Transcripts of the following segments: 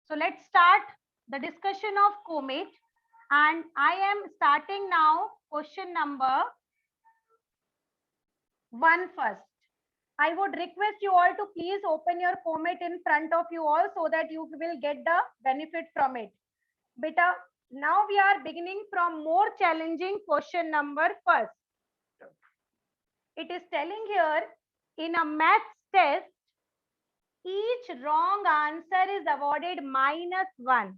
So let's start the discussion of comet, and I am starting now question number 1 first. I would request you all to please open your comet in front of you all so that you will get the benefit from it. Beta, now we are beginning from more challenging question number first. It is telling here, in a maths test, each wrong answer is awarded -1.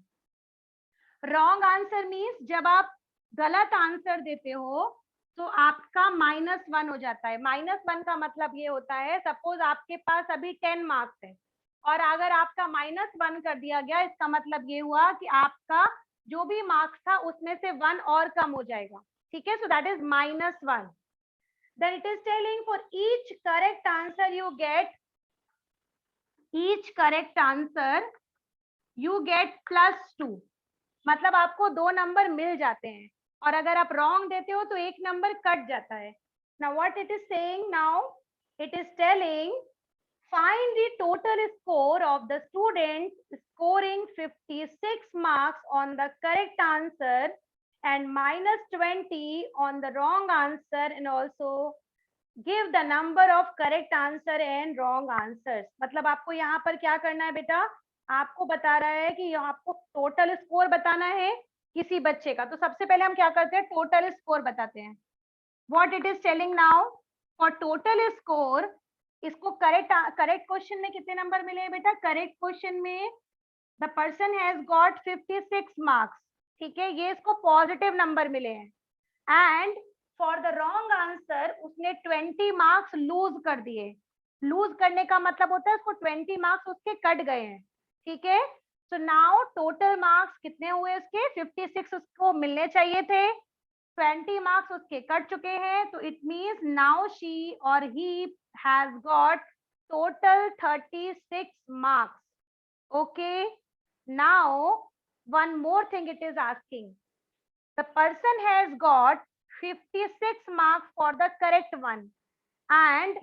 Wrong answer means जब आप गलत answer देते हो तो आपका -1 हो जाता है। -1 का मतलब ये होता है, सपोज आपके पास अभी 10 मार्क्स है और अगर आपका -1 कर दिया गया, इसका मतलब ये हुआ कि आपका जो भी मार्क्स था उसमें से 1 और कम हो जाएगा। ठीक है, so that is -1. Then it is telling for each correct answer you get, each correct answer you get +2. मतलब आपको 2 नंबर मिल जाते हैं और अगर आप रॉन्ग देते हो तो 1 नंबर कट जाता है। Now what it is saying, now it is telling find the total score of the student scoring 56 marks on the correct answer and -20 on the wrong answer, and also give the number of correct answer and wrong answers. मतलब आपको यहाँ पर क्या करना है बेटा, आपको बता रहा है कि आपको टोटल स्कोर बताना है किसी बच्चे का। तो सबसे पहले हम क्या करते हैं, टोटल स्कोर बताते हैं। What it is telling now, for total score, इसको करेक्ट क्वेश्चन में कितने नंबर मिले हैं बेटा? करेक्ट क्वेश्चन में the person has got 56 marks. ठीक है, ये इसको पॉजिटिव नंबर मिले हैं। And for the wrong answer उसने 20 मार्क्स लूज कर दिए। लूज करने का मतलब होता है उसको 20 मार्क्स उसके कट गए हैं। ठीक है, सो नाउ टोटल मार्क्स कितने हुए उसके? 56 उसको मिलने चाहिए थे, 20 मार्क्स उसके कट चुके हैं, तो इट मींस नाउ शी और he has got total 36 marks. Okay, now one more thing it is asking. The person has got 56 marks for the correct one and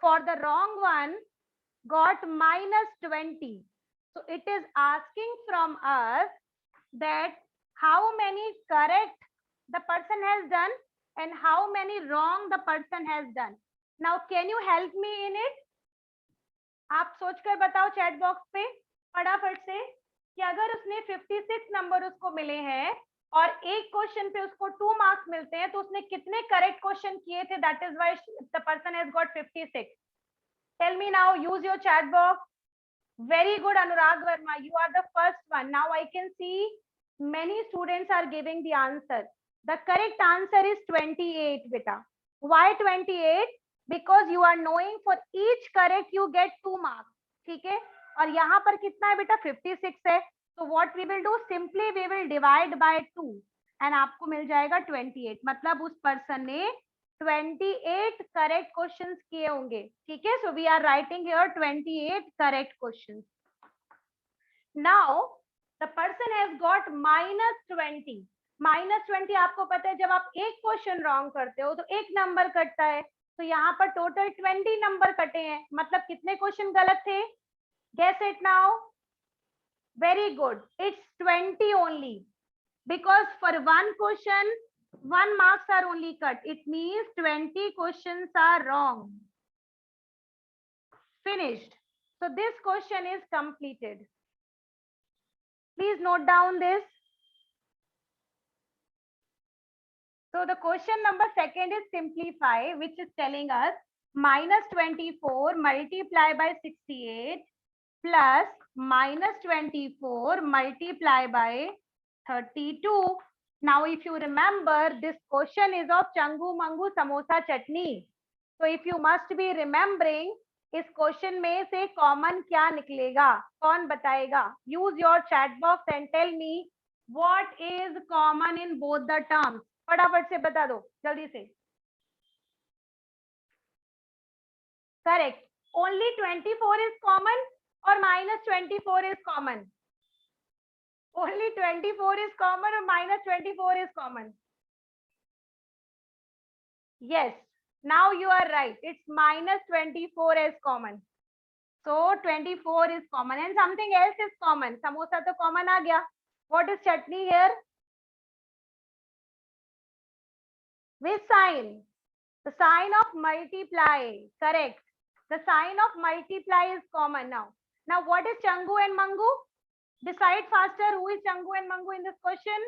for the wrong one got -20. So it is asking from us that how many correct the person has done and how many wrong the person has done. Now can you help me in it? आप सोचकर बताओ chat box पे फटाफट से कि अगर उसने 56 number उसको मिले हैं और एक क्वेश्चन पे उसको 2 मार्क्स मिलते हैं तो उसने कितने करेक्ट क्वेश्चन किए थे, that is why the person has got 56. Tell me now, use your chat box. Very good Anurag Varma, you are the first one. Now I can see many students are giving the answer. The correct answer is 28 beta. Why 28? Because you are knowing for each correct you get 2 marks. ठीक है, और यहाँ पर कितना है बेटा? 56 है. तो what we will do, simply we will divide by 2 and आपको मिल जाएगा 28. मतलब उस पर्सन ने 28 करेक्ट क्वेश्चंस किए होंगे. ठीक है, so we are writing here 28 correct questions. Now the person has got -20. -20 आपको पता है जब आप एक क्वेश्चन रॉन्ग करते हो तो एक नंबर कटता है, तो यहाँ पर टोटल 20 नंबर कटे हैं. मतलब कितने क्वेश्चन गलत थे? Guess it now. Very good, it's 20 only, because for one question 1 marks are only cut. It means 20 questions are wrong. Finished. So this question is completed. Please note down this. So the question number second is simplify, which is telling us -24 multiplied by 68 plus -24 multiplied by 32. Now if you remember, this question is of Changu Mangu Samosa Chutney. So if you must be remembering, इस question में से common क्या निकलेगा? कौन बताएगा? Use your chat box and tell me what is common in both the terms. फटाफट से बता दो जल्दी से. करेक्ट, ओनली 24 इज कॉमन और -24 is common. Only 24 is common और -24 is common. Yes, now you are right, it's -24 is common. So 24 is common and something else is common. Samosa तो common आ गया. What is chutney here? Which sign? The sign of multiply. Correct. The sign of multiply is common now. Now what is Changu and Mangu? Decide faster who is Changu and Mangu in this question.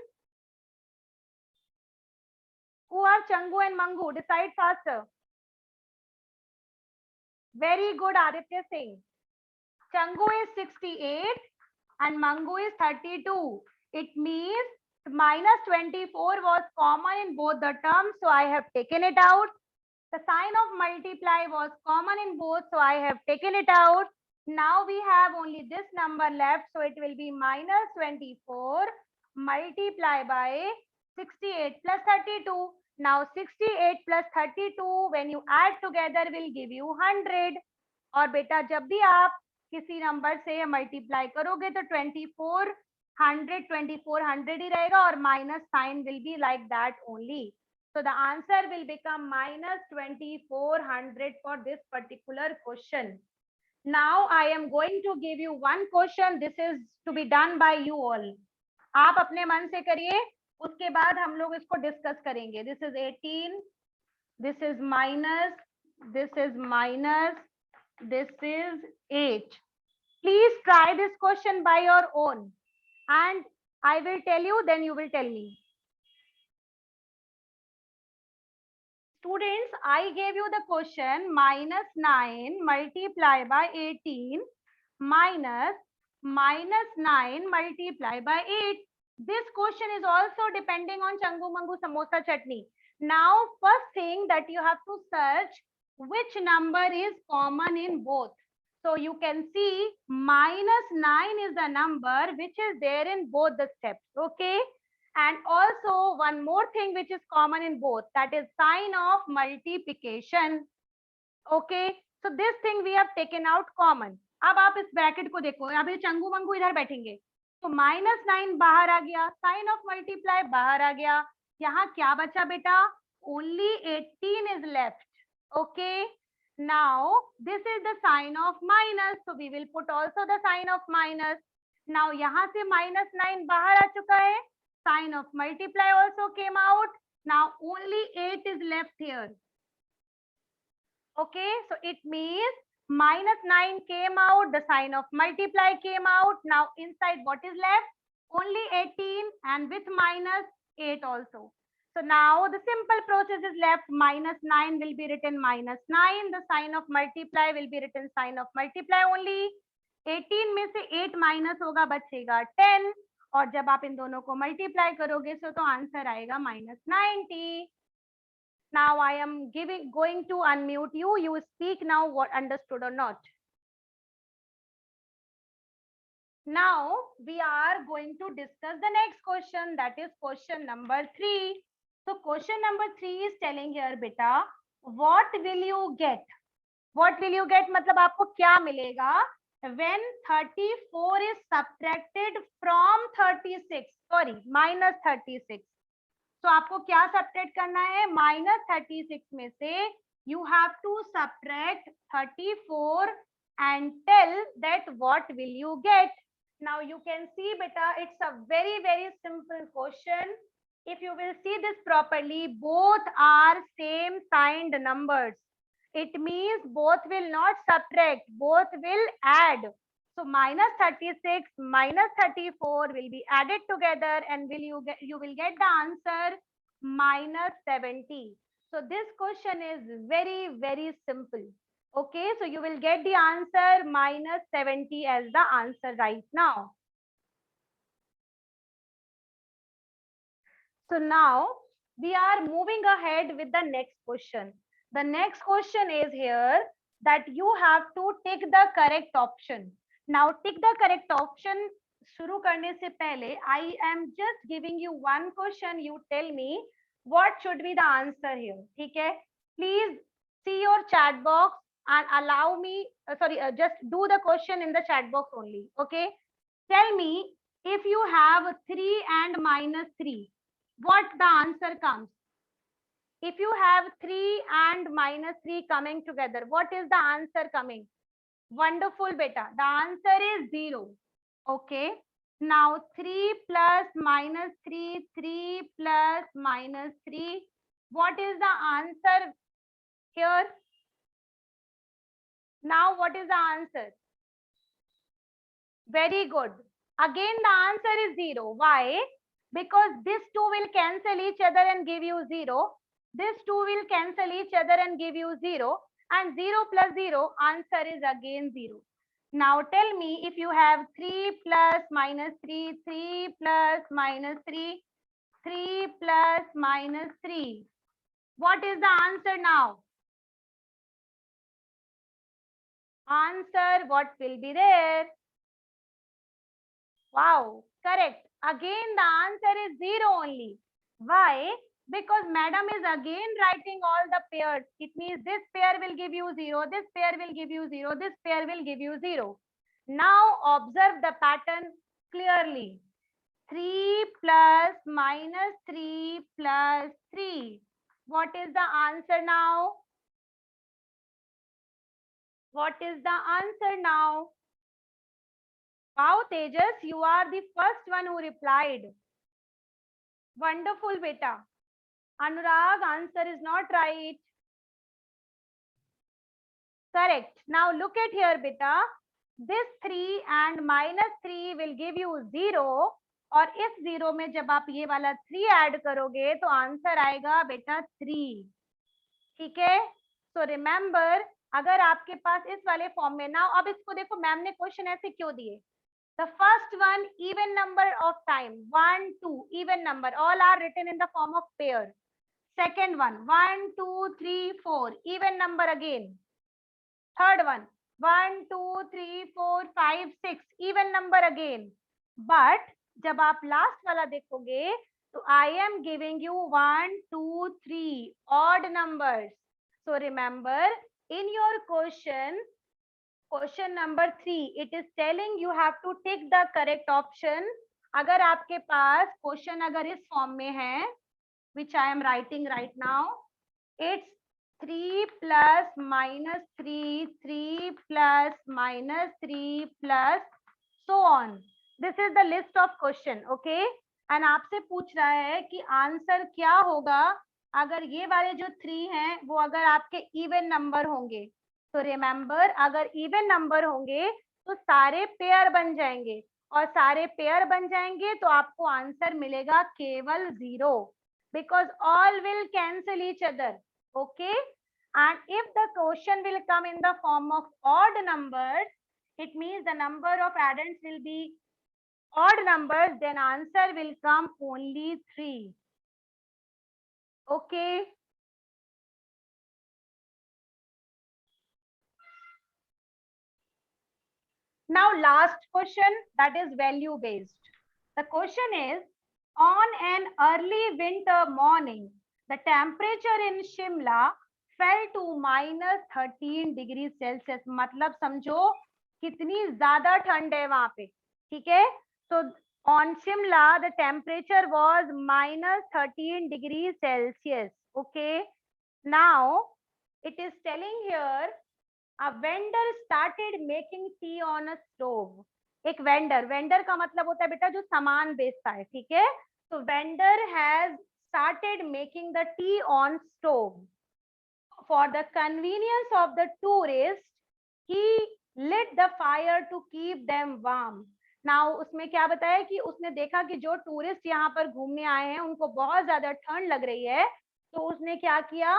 Who are Changu and Mangu? Decide faster. Very good, Aditya Singh. Changu is 68 and Mangu is 32. It means minus 24 was common in both the terms, so I have taken it out. The sign of multiply was common in both, so I have taken it out. Now we have only this number left, so it will be minus 24 multiply by 68 plus 32. Now 68 plus 32 when you add together will give you 100. और बेटा जब भी आप किसी number से multiply करोगे तो 2400 ही रहेगा और minus sign will be like that only. So the answer will become minus 2400 for this particular question. Now I am going to give you one question. This is to be done by you all. आप अपने मन से करिए, उसके बाद हम लोग इसको डिस्कस करेंगे. This is 18. This is minus. This is minus. This is 8. Please try this question by your own. And I will tell you, then you will tell me. Students, I gave you the question minus 9 multiply by 18 minus 9 multiply by 8. This question is also depending on Changu Mangu Samosa Chutney. Now, first thing that you have to search which number is common in both. So you can see minus 9 is the number which is there in both the steps. Okay. And also one more thing which is common in both, that is sign of multiplication. Okay, so this thing we have taken out common. अब आप इस bracket को देखो, अब ये चंगू मंगू इधर बैठेंगे तो -9 बाहर आ गया, साइन ऑफ मल्टीप्लाई बाहर आ गया. यहाँ क्या बचा बेटा? Only 18 is left. Okay, now this is the sign of minus, so we will put also the sign of minus. Now यहाँ से -9 बाहर आ चुका है, sign of multiply also came out. Now only 8 is left here. Okay, so it means -9 came out, the sign of multiply came out. Now inside what is left? Only 18 and with minus 8 also. So now the simple process is left. -9 will be written -9. The sign of multiply will be written sign of multiply only. 18 में से 8 minus होगा, बचेगा 10. और जब आप इन दोनों को multiply करोगे तो आंसर आएगा -90. Now I am going to unmute you. You speak now what understood or not. Now we are going to discuss the next question, that is question number 3. So question number 3 is telling here beta, what will you get? What will you get मतलब आपको क्या मिलेगा when 34 is subtracted from 36, sorry, minus 36. तो आपको क्या subtract करना है? -36 में से you have to subtract 34 and tell that what will you get. Now you can see beta, it's a very simple question. If you will see this properly, both are same signed numbers. It means both will not subtract, both will add. So -36 -34 will be added together and you will get the answer -70. So this question is very simple. Okay, so you will get the answer -70 as the answer right now. So now we are moving ahead with the next question. The next question is here that you have to tick the correct option. Now tick the correct option. शुरू करने से पहले I am just giving you one question. You tell me what should be the answer here. ठीक है? Please see your chat box and allow me. Just do the question in the chat box only. Okay? Tell me if you have 3 and -3. What the answer comes? If you have 3 and -3 coming together, what is the answer coming? Wonderful beta. The answer is 0. Okay. Now 3 plus minus 3, 3 plus minus 3. What is the answer here? Now what is the answer? Very good. Again the answer is 0. Why? Because this 2 will cancel each other and give you 0. This 2 will cancel each other and give you 0. And 0 plus 0, answer is again 0. Now tell me, if you have 3 plus minus 3, 3 plus minus 3, 3 plus minus 3. What is the answer now? Answer, what will be there? Wow, correct. Again, the answer is 0 only. Why? Because madam is again writing all the pairs. It means this pair will give you 0, this pair will give you 0, this pair will give you 0. Now observe the pattern clearly. 3 plus minus 3 plus 3. What is the answer now? What is the answer now? Wow, Tejas, you are the first one who replied. Wonderful, beta. Anurag, answer is not right. Correct. Now look at here, beta. This 3 and minus 3 will give you 0. और इस 0 में जब आप ये वाला 3 add करोगे तो answer आएगा बेटा 3. ठीक है. सो रिमेंबर, अगर आपके पास इस वाले फॉर्म में ना, अब इसको देखो मैम ने क्वेश्चन ऐसे क्यों दिए. The first one, even number of time, 1, 2, even number, all are written in the form of pair. Second one, 1, 2, 3, 4, even number again. Third one, 1, 2, 3, 4, 5, 6, even number again. But जब आप last वाला देखोगे तो I am giving you 1, 2, 3 odd numbers. So remember, in your question number 3, it is telling you have to take the correct option. अगर आपके पास question अगर इस form में है, which I am writing right now, it's 3 plus minus 3, 3 plus minus 3 plus so on. This is the list of question, okay? And आपसे पूछ रहा है कि आंसर क्या होगा अगर ये वाले जो 3 हैं वो अगर आपके इवन नंबर होंगे. तो रिमेंबर, अगर इवन नंबर होंगे तो सारे पेयर बन जाएंगे, और सारे पेयर बन जाएंगे तो आपको आंसर मिलेगा केवल 0, because all will cancel each other. Okay, and if the question will come in the form of odd numbers, it means the number of addends will be odd numbers, then answer will come only 3. Okay. Now last question, that is value based. The question is, on an early winter morning, the temperature in Shimla fell to minus 13 degrees Celsius. मतलब समझो कितनी ज्यादा ठंड है वहां पे. ठीक है. तो on Shimla the temperature was minus 13 degrees Celsius. Okay. Now it is telling here, a vendor started making tea on a stove. एक वेंडर का मतलब होता है बेटा जो सामान बेचता है. ठीक है. तो vendor has started making the tea on stove. For the convenience of the tourists, he lit the fire to keep them warm. Now उसमें क्या बताया कि उसने देखा कि जो टूरिस्ट यहाँ पर घूमने आए हैं उनको बहुत ज्यादा ठंड लग रही है, तो उसने क्या किया,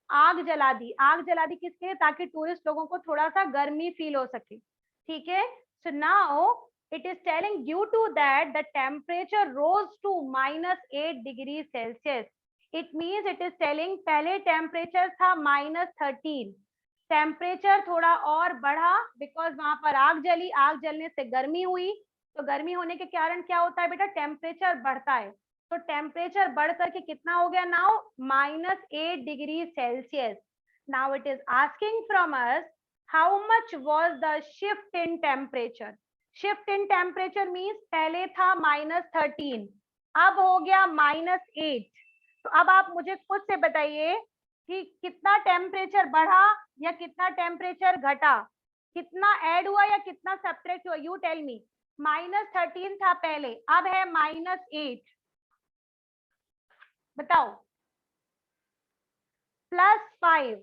आग जला दी. आग जला दी किसके, ताकि टूरिस्ट लोगों को थोड़ा सा गर्मी फील हो सके. ठीक है. So now it is telling due to that the temperature rose to minus 8 degrees Celsius. It means it is telling पहले टेम्परेचर था minus 13, टेम्परेचर थोड़ा और बढ़ा बिकॉज वहां पर आग जली, आग जलने से गर्मी हुई, तो गर्मी होने के कारण क्या होता है बेटा, टेम्परेचर बढ़ता है. तो टेम्परेचर बढ़ करके कितना हो गया now, minus 8 degrees Celsius. Now it is asking from us how much was the shift in temperature. Shift in temperature means पहले था minus 13, अब हो गया minus 8. तो अब आप मुझे खुद से बताइए कि कितना टेम्परेचर बढ़ा या कितना टेम्परेचर घटा. कितना ऐड हुआ या कितना सब्ट्रैक्ट हुआ, यू टेल मी। -13 था पहले, अब है -8, बताओ। +5,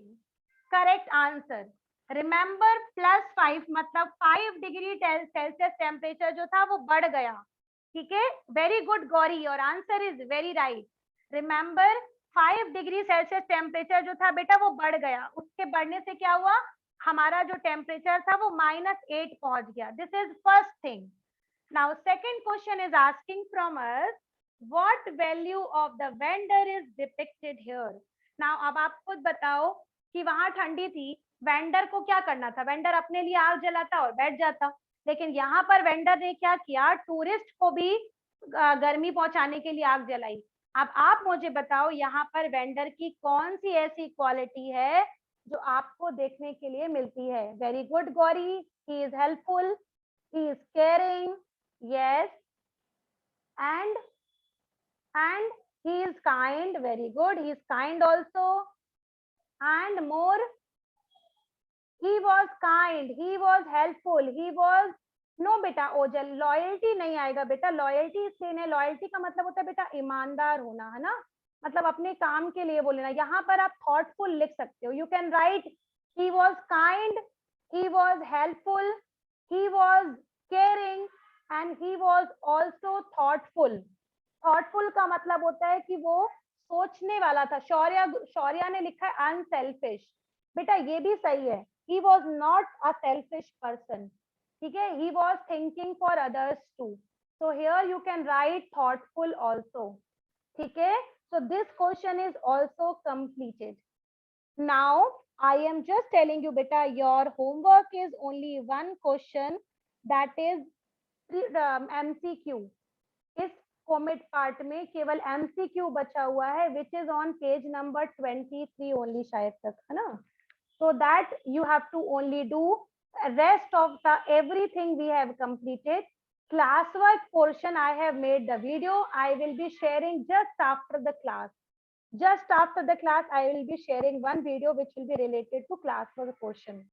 करेक्ट आंसर। रिमेंबर +5 मतलब 5 डिग्री सेल्सियस टेम्परेचर जो था वो बढ़ गया, ठीक है। वेरी गुड गौरी, और answer is very right. Remember 5 degree Celsius temperature जो था बेटा वो बढ़ गया, उसके बढ़ने से क्या हुआ, हमारा जो टेम्परेचर था वो -8 पहुंच गया। This is first thing. Now second question is asking from us, what value of the vendor is depicted here. Now अब आप खुद बताओ कि वहां ठंडी थी, वेंडर को क्या करना था, वेंडर अपने लिए आग जलाता और बैठ जाता, लेकिन यहाँ पर वेंडर ने क्या किया, टूरिस्ट को भी गर्मी पहुंचाने के लिए आग जलाई। अब आप मुझे बताओ यहाँ पर वेंडर की कौन सी ऐसी क्वालिटी है जो आपको देखने के लिए मिलती है। Very good Gauri, he is helpful, he is caring, yes, and he is kind, very good, he is kind also, and more, he was kind, he was helpful, he was, no बेटा Ojal, loyalty नहीं आएगा बेटा, loyalty इसलिए नहीं, loyalty का मतलब होता है बेटा ईमानदार होना, है ना, मतलब अपने काम के लिए बोलना। यहाँ पर आप थॉटफुल लिख सकते हो, you can write he was kind, he was helpful, he was caring, and he was also thoughtful. Thoughtful का मतलब होता है कि वो सोचने वाला था। शौर्या ने लिखा है अनसेल्फिश, बेटा ये भी सही है, he was not a selfish person, ठीक है, he was thinking for others too, so here you can write thoughtful also, ठीक है। so this question is also completed. Now I am just telling you beta, your homework is only one question, that is MCQ। इस comet part में केवल MCQ बचा हुआ है, which is on page number 23 only शायद तक, है ना। so that you have to only do, rest of the everything we have completed. Classwork portion I have made the video, I will be sharing just after the class. Just after the class I will be sharing one video which will be related to classwork portion.